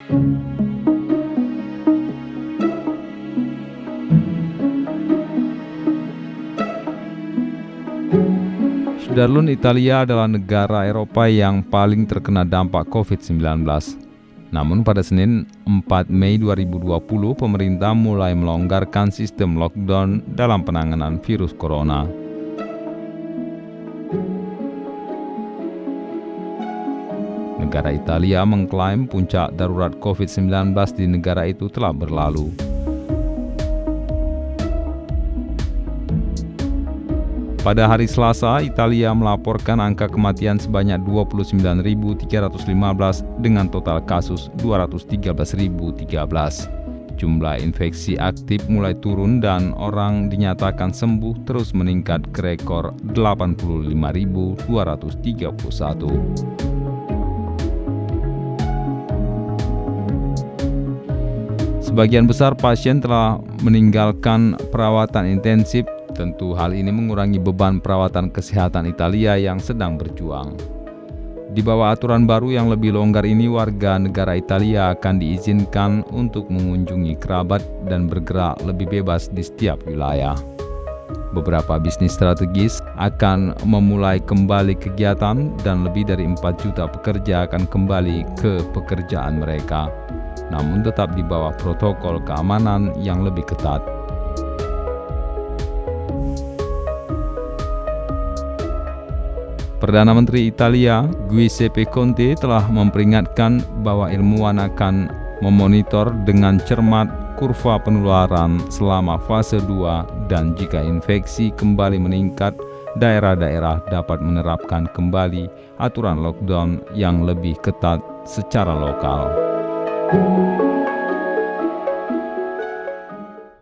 Sudarlun, Italia adalah negara Eropa yang paling terkena dampak COVID-19. Namun pada Senin 4 Mei 2020, pemerintah mulai melonggarkan sistem lockdown dalam penanganan virus corona. Negara Italia mengklaim puncak darurat COVID-19 di negara itu telah berlalu. Pada hari Selasa, Italia melaporkan angka kematian sebanyak 29.315 dengan total kasus 213.013. Jumlah infeksi aktif mulai turun dan orang dinyatakan sembuh terus meningkat ke rekor 85.231. Sebagian besar pasien telah meninggalkan perawatan intensif. Tentu hal ini mengurangi beban perawatan kesehatan Italia yang sedang berjuang. Di bawah aturan baru yang lebih longgar ini, warga negara Italia akan diizinkan untuk mengunjungi kerabat dan bergerak lebih bebas di setiap wilayah. Beberapa bisnis strategis akan memulai kembali kegiatan dan lebih dari 4 juta pekerja akan kembali ke pekerjaan mereka, namun tetap di bawah protokol keamanan yang lebih ketat. Perdana Menteri Italia, Giuseppe Conte, telah memperingatkan bahwa ilmuwan akan memonitor dengan cermat kurva penularan selama fase 2 dan jika infeksi kembali meningkat, daerah-daerah dapat menerapkan kembali aturan lockdown yang lebih ketat secara lokal.